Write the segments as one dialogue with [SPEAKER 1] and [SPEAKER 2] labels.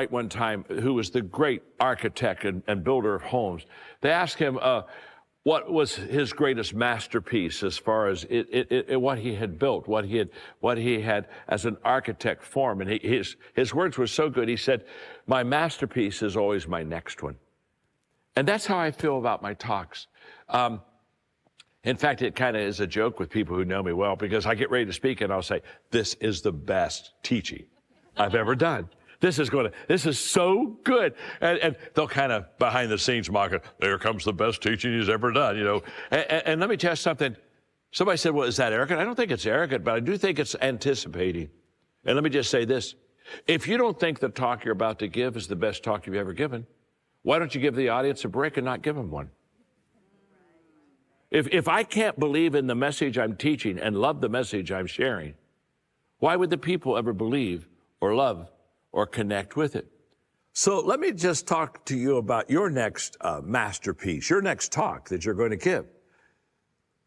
[SPEAKER 1] right one time, who was the great architect and builder of homes. They asked him what was his greatest masterpiece as far as what he had built, what he had as an architect form. And his words were so good. He said, "My masterpiece is always my next one." And that's how I feel about my talks. In fact, it kind of is a joke with people who know me well, because I get ready to speak and I'll say, "This is the best teaching I've ever done. This is so good." And they'll kind of behind the scenes mock it. "There comes the best teaching he's ever done," you know. And let me tell you something. Somebody said, "Well, is that arrogant?" I don't think it's arrogant, but I do think it's anticipating. And let me just say this. If you don't think the talk you're about to give is the best talk you've ever given, why don't you give the audience a break and not give them one? If I can't believe in the message I'm teaching and love the message I'm sharing, why would the people ever believe or love or connect with it? So let me just talk to you about your next masterpiece, your next talk that you're going to give.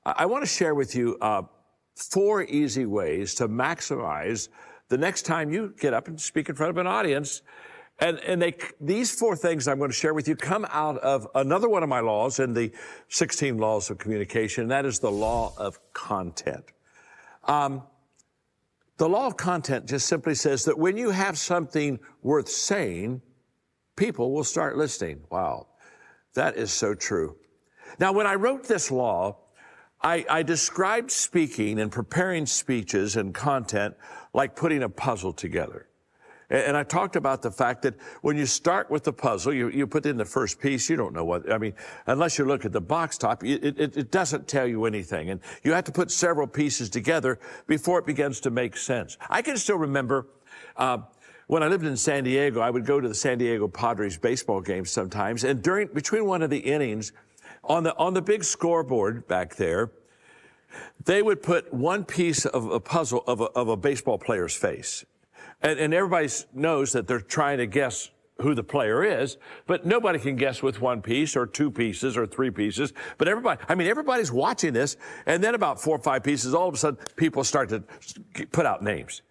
[SPEAKER 1] I want to share with you 4 easy ways to maximize the next time you get up and speak in front of an audience. And these 4 things I'm going to share with you come out of another one of my laws in the 16 laws of communication, and that is the law of content. The law of content just simply says that when you have something worth saying, people will start listening. Wow, that is so true. Now, when I wrote this law, I described speaking and preparing speeches and content like putting a puzzle together. And I talked about the fact that when you start with the puzzle, you put in the first piece, you don't know what, I mean, unless you look at the box top, it doesn't tell you anything. And you have to put several pieces together before it begins to make sense. I can still remember when I lived in San Diego, I would go to the San Diego Padres baseball games sometimes. And between one of the innings, on the big scoreboard back there, they would put one piece of a puzzle of a baseball player's face. And everybody knows that they're trying to guess who the player is, but nobody can guess with one piece or 2 pieces or 3 pieces. But everybody's watching this, and then about 4 or 5 pieces, all of a sudden, people start to put out names.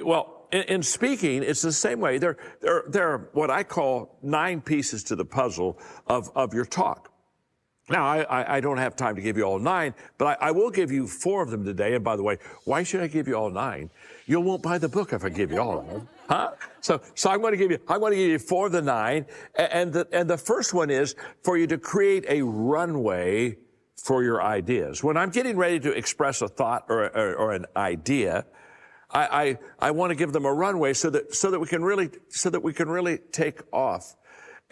[SPEAKER 1] Well, in speaking, it's the same way. There are what I call 9 pieces to the puzzle of your talk. Now, I don't have time to give you all 9, but I will give you 4 of them today. And by the way, why should I give you all 9? You won't buy the book if I give you all of them, huh? So I'm going to give you 4 of the 9. And the first one is for you to create a runway for your ideas. When I'm getting ready to express a thought or an idea, I want to give them a runway so that we can really take off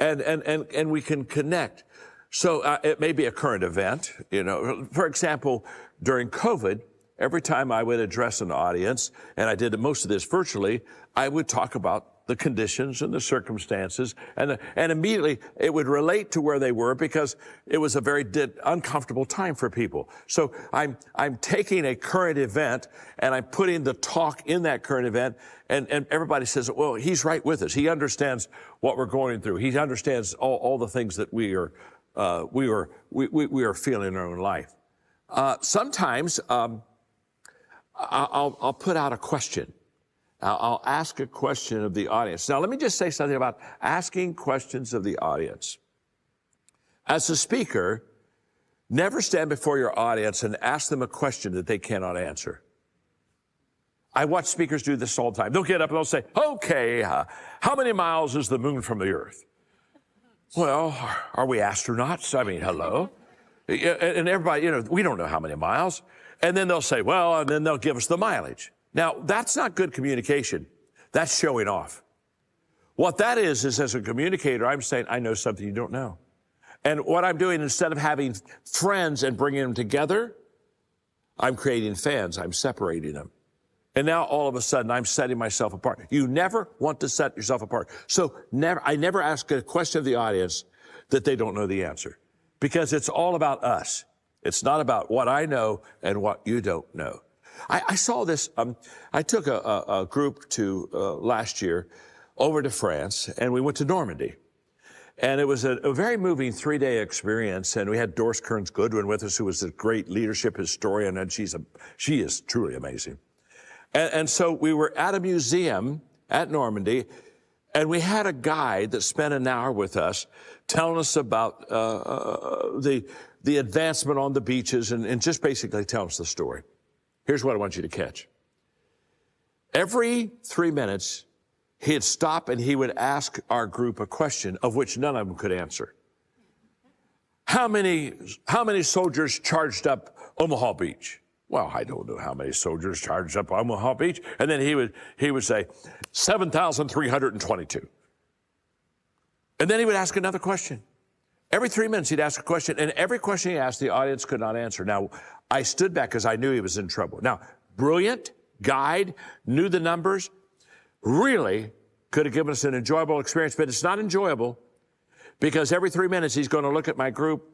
[SPEAKER 1] and we can connect. So it may be a current event, you know. For example, during COVID, every time I would address an audience, and I did most of this virtually, I would talk about the conditions and the circumstances, and immediately it would relate to where they were because it was a very uncomfortable time for people. So I'm taking a current event and I'm putting the talk in that current event, and everybody says, "Well, he's right with us. He understands what we're going through. He understands all the things that we are feeling in our own life." Sometimes I'll put out a question. I'll ask a question of the audience. Now, let me just say something about asking questions of the audience. As a speaker, never stand before your audience and ask them a question that they cannot answer. I watch speakers do this all the time. They'll get up and they'll say, "Okay, how many miles is the moon from the earth?" Well, are we astronauts? I mean, hello. And everybody, you know, we don't know how many miles. And then they'll say, well, and then they'll give us the mileage. Now, that's not good communication. That's showing off. What that is as a communicator, I'm saying, I know something you don't know. And what I'm doing, instead of having friends and bringing them together, I'm creating fans. I'm separating them. And now all of a sudden I'm setting myself apart. You never want to set yourself apart. So I never ask a question of the audience that they don't know the answer, because it's all about us. It's not about what I know and what you don't know. I saw this. I took a group to last year over to France, and we went to Normandy. And it was a very moving 3-day experience. And we had Doris Kearns Goodwin with us, who was a great leadership historian, and she is truly amazing. And so we were at a museum at Normandy, And we had a guide that spent an hour with us telling us about the advancement on the beaches and just basically telling us the story. Here's what I want you to catch. Every 3 minutes, he'd stop and he would ask our group a question of which none of them could answer. How many soldiers charged up Omaha Beach? Well, I don't know how many soldiers charged up Omaha Beach. And then he would say, 7,322. And then he would ask another question. Every 3 minutes he'd ask a question, and every question he asked, the audience could not answer. Now, I stood back because I knew he was in trouble. Now, brilliant guide, knew the numbers, really could have given us an enjoyable experience, but it's not enjoyable because every 3 minutes he's going to look at my group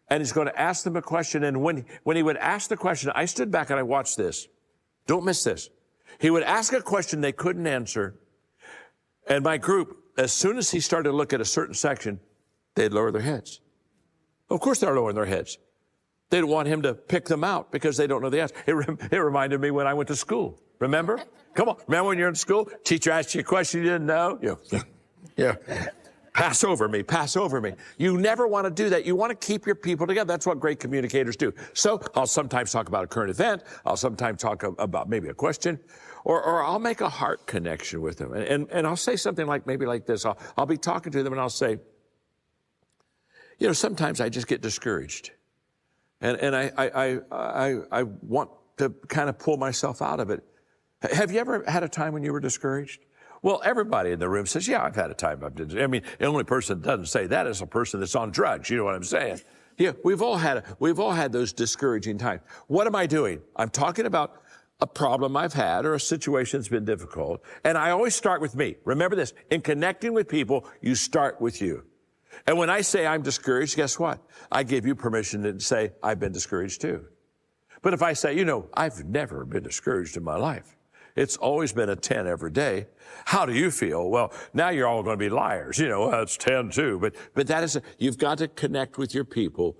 [SPEAKER 1] and he's going to ask them a question. And when he would ask the question, I stood back and I watched this. Don't miss this. He would ask a question they couldn't answer. And my group, as soon as he started to look at a certain section, they'd lower their heads. Of course they're lowering their heads. They'd want him to pick them out because they don't know the answer. It reminded me when I went to school. Remember? Come on. Remember when you're in school? Teacher asked you a question you didn't know? Yeah. Pass over me. Pass over me. You never want to do that. You want to keep your people together. That's what great communicators do. So I'll sometimes talk about a current event. I'll sometimes talk about maybe a question. Or I'll make a heart connection with them. And I'll say something like maybe like this. I'll be talking to them and I'll say, you know, sometimes I just get discouraged. And I want to kind of pull myself out of it. Have you ever had a time when you were discouraged? Well, everybody in the room says, yeah, I've had a time. I mean, the only person that doesn't say that is a person that's on drugs. You know what I'm saying? Yeah, we've all had those discouraging times. What am I doing? I'm talking about a problem I've had or a situation that's been difficult. And I always start with me. Remember this, in connecting with people, you start with you. And when I say I'm discouraged, guess what? I give you permission to say I've been discouraged too. But if I say, you know, I've never been discouraged in my life. It's always been a 10 every day. How do you feel? Well, now you're all going to be liars. You know, well, it's 10 too. But that is, you've got to connect with your people.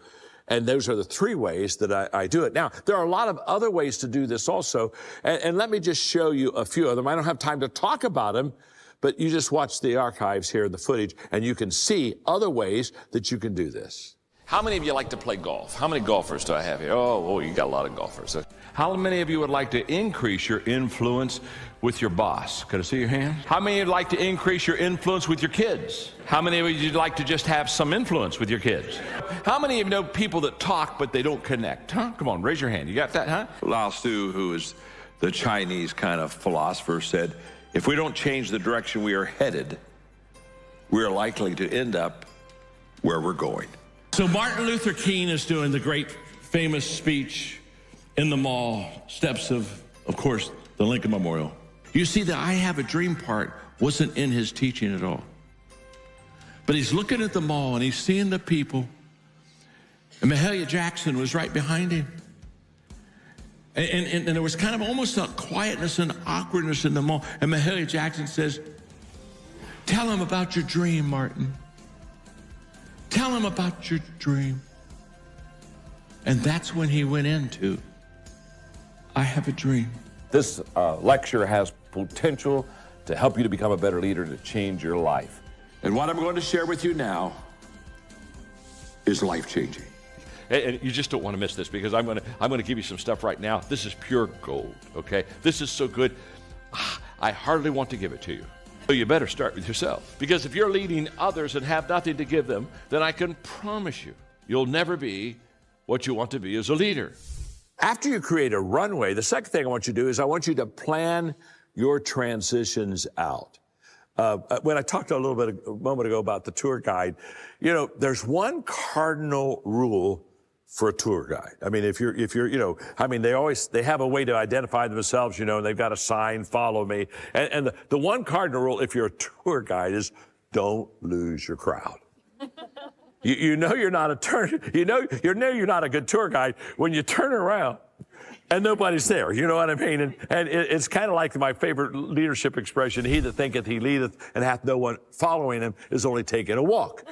[SPEAKER 1] And those are the 3 ways that I do it. Now, there are a lot of other ways to do this also. And let me just show you a few of them. I don't have time to talk about them, but you just watch the archives here, the footage, and you can see other ways that you can do this.
[SPEAKER 2] How many of you like to play golf? How many golfers do I have here? Oh, you got a lot of golfers. How many of you would like to increase your influence with your boss? Could I see your hand? How many would like to increase your influence with your kids? How many of you would like to just have some influence with your kids? How many of you know people that talk but they don't connect? Huh? Come on, raise your hand. You got that, huh?
[SPEAKER 3] Lao Tzu, who is the Chinese kind of philosopher, said, if we don't change the direction we are headed, we are likely to end up where we're going.
[SPEAKER 4] So Martin Luther King is doing the great famous speech in the mall, steps of course, the Lincoln Memorial. You see, the I have a dream part wasn't in his teaching at all. But he's looking at the mall and he's seeing the people. And Mahalia Jackson was right behind him. And there was kind of almost a quietness and awkwardness in the mall. And Mahalia Jackson says, tell him about your dream, Martin. Tell him about your dream. And that's when he went into, I have a dream.
[SPEAKER 5] This lecture has potential to help you to become a better leader, to change your life.
[SPEAKER 3] And what I'm going to share with you now is life-changing.
[SPEAKER 2] And you just don't want to miss this because I'm going to give you some stuff right now. This is pure gold, okay? This is so good, I hardly want to give it to you. So you better start with yourself. Because if you're leading others and have nothing to give them, then I can promise you, you'll never be what you want to be as a leader.
[SPEAKER 1] After you create a runway, the second thing I want you to do is I want you to plan your transitions out. When I talked a moment ago about the tour guide, you know, there's one cardinal rule for a tour guide. I mean, if you're, you know, I mean, they have a way to identify themselves, you know, and they've got a sign, follow me. And the one cardinal rule, if you're a tour guide, is don't lose your crowd. You know you're not you're not a good tour guide when you turn around and nobody's there. You know what I mean? And it's kind of like my favorite leadership expression, he that thinketh he leadeth and hath no one following him is only taking a walk.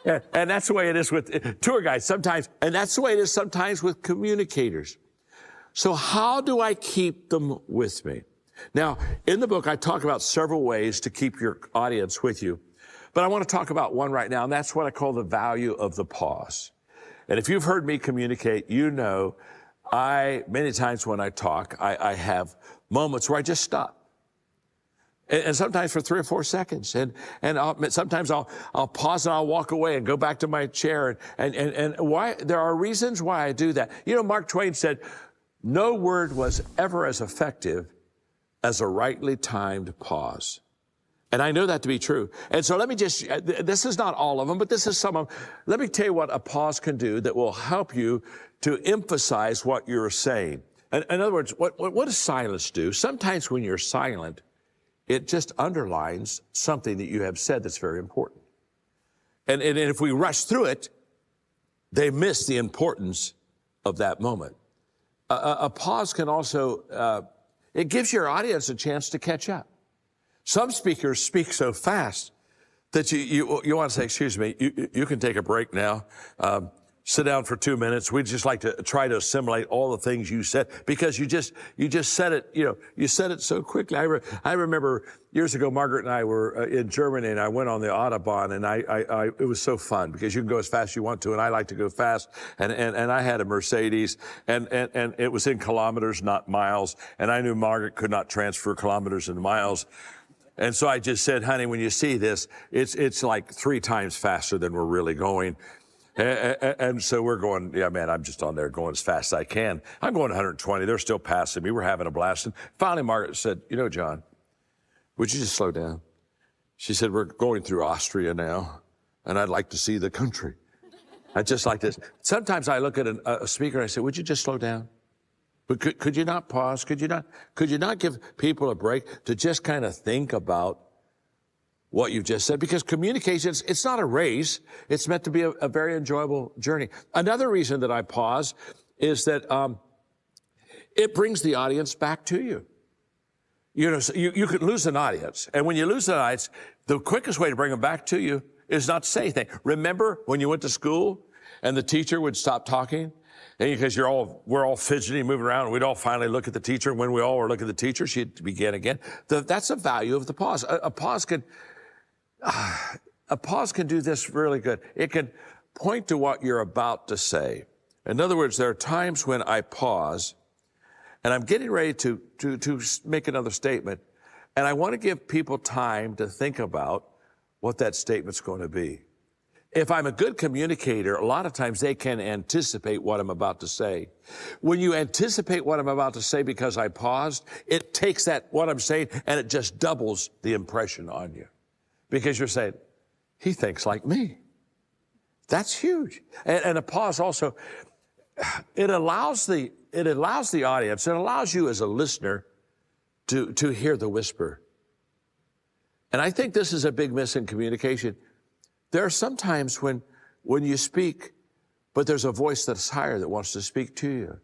[SPEAKER 1] And that's the way it is with tour guides sometimes. And that's the way it is sometimes with communicators. So how do I keep them with me? Now, in the book, I talk about several ways to keep your audience with you, but I want to talk about one right now, and that's what I call the value of the pause. And if you've heard me communicate, you know many times when I talk, I have moments where I just stop. And sometimes for 3 or 4 seconds. Sometimes I'll pause and I'll walk away and go back to my chair. And why? There are reasons why I do that. You know, Mark Twain said, no word was ever as effective as a rightly timed pause. And I know that to be true. And so let me just, this is not all of them, but this is some of them. Let me tell you what a pause can do that will help you to emphasize what you're saying. In other words, what does silence do? Sometimes when you're silent, it just underlines something that you have said that's very important. And if we rush through it, they miss the importance of that moment. A pause can also, it gives your audience a chance to catch up. Some speakers speak so fast that you want to say, excuse me, you can take a break now. Sit down for 2 minutes. We'd just like to try to assimilate all the things you said because you just said it, you said it so quickly. I remember years ago, Margaret and I were in Germany and I went on the Autobahn and it was so fun because you can go as fast as you want to and I like to go fast. And I had a Mercedes and it was in kilometers, not miles. And I knew Margaret could not transfer kilometers into miles. And so I just said, honey, when you see this, it's like 3 times faster than we're really going. And so we're going, yeah, man, I'm just on there going as fast as I can. I'm going 120. They're still passing me. We're having a blast. And finally, Margaret said, John, would you just slow down? She said, we're going through Austria now, and I'd like to see the country. I just like this. Sometimes I look at a speaker and I say, would you just slow down? But could you not pause? Could you not give people a break to just kind of think about what you've just said? Because communication, it's not a race. It's meant to be a very enjoyable journey. Another reason that I pause is that it brings the audience back to you. You could lose an audience. And when you lose an audience, the quickest way to bring them back to you is not to say anything. Remember when you went to school and the teacher would stop talking? And because we're all fidgety, moving around, and we'd all finally look at the teacher. And when we all were looking at the teacher, she'd begin again. That's the value of the pause. A pause can do this really good. It can point to what you're about to say. In other words, there are times when I pause, and I'm getting ready to make another statement, and I want to give people time to think about what that statement's going to be. If I'm a good communicator, a lot of times they can anticipate what I'm about to say. When you anticipate what I'm about to say because I paused, it takes what I'm saying and it just doubles the impression on you. Because you're saying, he thinks like me. That's huge. And a pause also, it allows the audience, it allows you as a listener to hear the whisper. And I think this is a big miss in communication. There are some times when you speak, but there's a voice that's higher that wants to speak to you.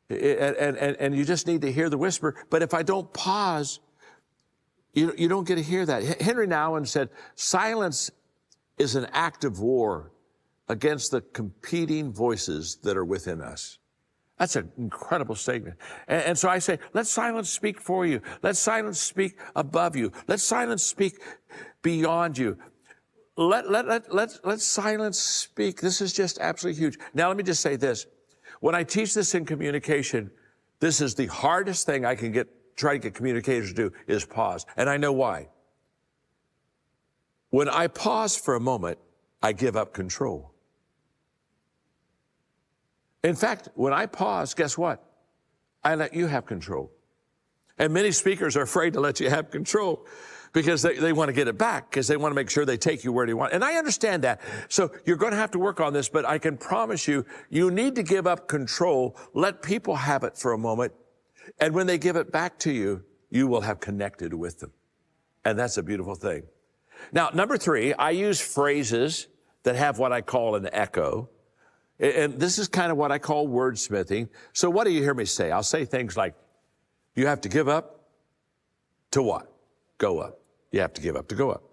[SPEAKER 1] And you just need to hear the whisper. But if I don't pause, you don't get to hear that. Henry Nouwen said, silence is an active war against the competing voices that are within us. That's an incredible statement. And so I say, let silence speak for you. Let silence speak above you. Let silence speak beyond you. Let silence speak. This is just absolutely huge. Now, let me just say this. When I teach this in communication, this is the hardest thing I can try to get communicators to do is pause. And I know why. When I pause for a moment, I give up control. In fact, when I pause, guess what? I let you have control. And many speakers are afraid to let you have control because they want to get it back, because they want to make sure they take you where they want. And I understand that. So you're going to have to work on this, but I can promise you, you need to give up control. Let people have it for a moment. And when they give it back to you, you will have connected with them. And that's a beautiful thing. Now, number 3, I use phrases that have what I call an echo. And this is kind of what I call wordsmithing. So what do you hear me say? I'll say things like, you have to give up to what? Go up. You have to give up to go up.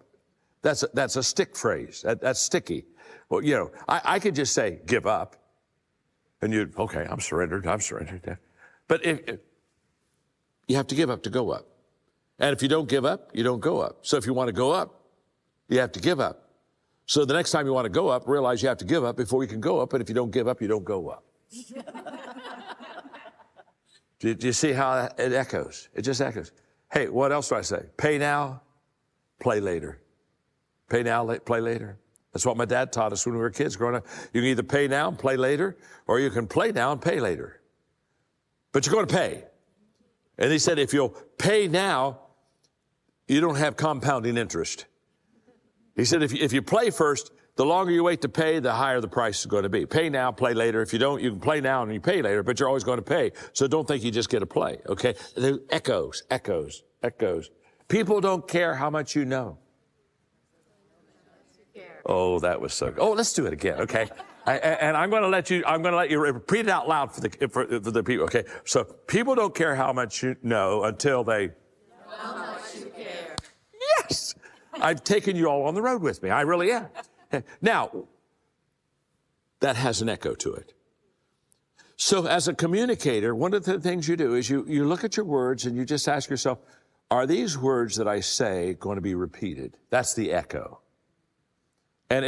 [SPEAKER 1] That's a stick phrase. That's sticky. Well, I could just say, give up. And okay, I'm surrendered. But you have to give up to go up. And if you don't give up, you don't go up. So if you want to go up, you have to give up. So the next time you want to go up, realize you have to give up before you can go up. And if you don't give up, you don't go up. Do you see how it echoes? It just echoes. Hey, what else do I say? Pay now, play later. Pay now, play later. That's what my dad taught us when we were kids growing up. You can either pay now and play later, or you can play now and pay later. But you're going to pay. And he said, if you'll pay now, you don't have compounding interest. He said, if you play first, the longer you wait to pay, the higher the price is going to be. Pay now, play later. If you don't, you can play now and you pay later, but you're always going to pay. So don't think you just get to play, okay? There echoes, echoes, echoes. People don't care how much you know. Oh, that was so good. Oh, let's do it again, okay? And I'm going to let you repeat it out loud for the people, okay? So people don't care how much you know until they know how much you care. Yes! I've taken you all on the road with me. I really am. Now, that has an echo to it. So as a communicator, one of the things you do is you look at your words and you just ask yourself, are these words that I say going to be repeated? That's the echo. And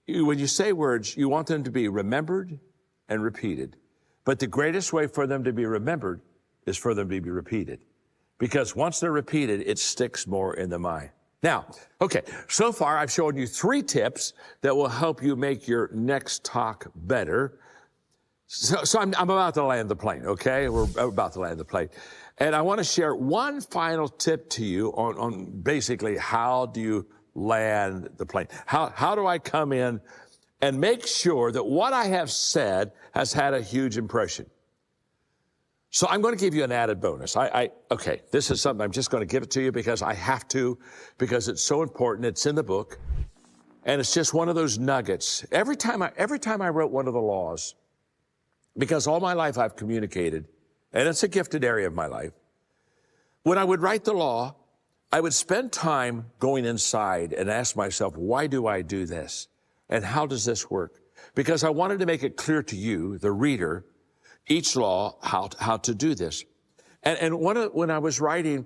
[SPEAKER 1] when you say words, you want them to be remembered and repeated. But the greatest way for them to be remembered is for them to be repeated. Because once they're repeated, it sticks more in the mind. Now, okay, so far I've shown you 3 tips that will help you make your next talk better. So I'm about to land the plane, okay? We're about to land the plane. And I want to share one final tip to you on basically how do you land the plane? How do I come in and make sure that what I have said has had a huge impression? So I'm going to give you an added bonus. Okay, this is something I'm just going to give it to you because I have to, because it's so important. It's in the book, and it's just one of those nuggets. Every time I wrote one of the laws, because all my life I've communicated, and it's a gifted area of my life. When I would write the law, I would spend time going inside and ask myself, why do I do this? And how does this work? Because I wanted to make it clear to you, the reader, each law, how to do this. And when I was writing,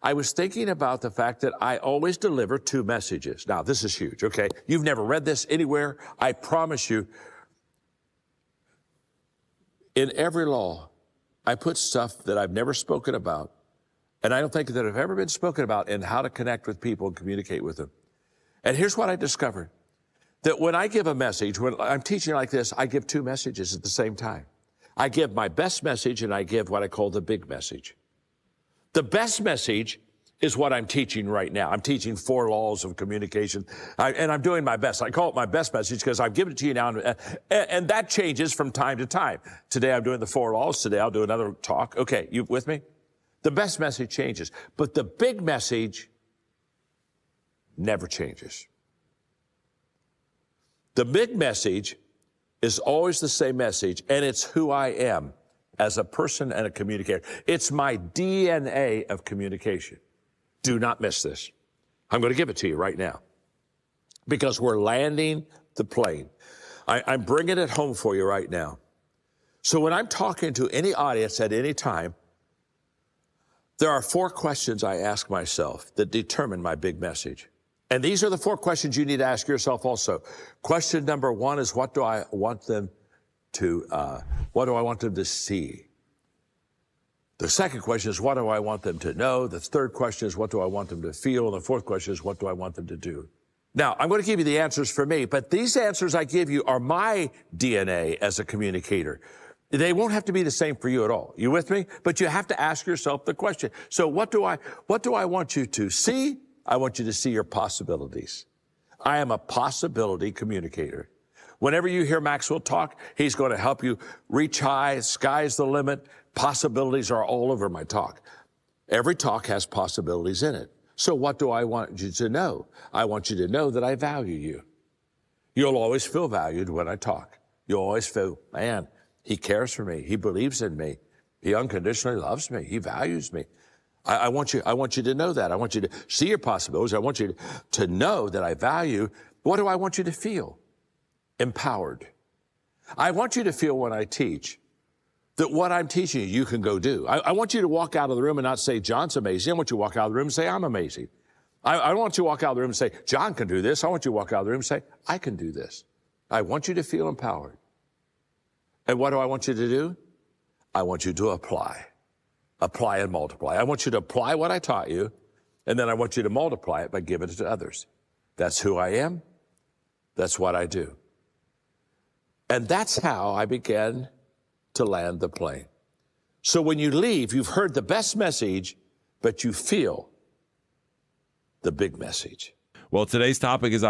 [SPEAKER 1] I was thinking about the fact that I always deliver 2 messages. Now, this is huge, okay? You've never read this anywhere. I promise you, in every law, I put stuff that I've never spoken about, and I don't think that have ever been spoken about in how to connect with people and communicate with them. And here's what I discovered, that when I give a message, when I'm teaching like this, I give 2 messages at the same time. I give my best message and I give what I call the big message. The best message is what I'm teaching right now. I'm teaching 4 laws of communication, and I'm doing my best. I call it my best message because I've given it to you now, and that changes from time to time. Today I'm doing the 4 laws. Today I'll do another talk. Okay, you with me? The best message changes, but the big message never changes. The big message is always the same message, and it's who I am as a person and a communicator. It's my DNA of communication. Do not miss this. I'm going to give it to you right now because we're landing the plane. I'm bringing it home for you right now. So when I'm talking to any audience at any time, there are 4 questions I ask myself that determine my big message. And these are the 4 questions you need to ask yourself also. Question number 1 is, what do I want them to see? The second question is, what do I want them to know? The third question is, what do I want them to feel? And the fourth question is, what do I want them to do? Now, I'm going to give you the answers for me, but these answers I give you are my DNA as a communicator. They won't have to be the same for you at all. You with me? But you have to ask yourself the question. So what do I want you to see? I want you to see your possibilities. I am a possibility communicator. Whenever you hear Maxwell talk, he's going to help you reach high. Sky's the limit. Possibilities are all over my talk. Every talk has possibilities in it. So what do I want you to know? I want you to know that I value you. You'll always feel valued when I talk. You'll always feel, man, he cares for me. He believes in me. He unconditionally loves me. He values me. I want you to know that. I want you to see your possibilities. I want you to know that I value. What do I want you to feel? Empowered. I want you to feel when I teach that what I'm teaching you, you can go do. I want you to walk out of the room and not say, John's amazing. I want you to walk out of the room and say, I'm amazing. I don't want you to walk out of the room and say, John can do this. I want you to walk out of the room and say, I can do this. I want you to feel empowered. And what do I want you to do? I want you to apply. Apply and multiply. I want you to apply what I taught you, and then I want you to multiply it by giving it to others. That's who I am. That's what I do. And that's how I began to land the plane. So when you leave, you've heard the best message, but you feel the big message.
[SPEAKER 6] Well, today's topic is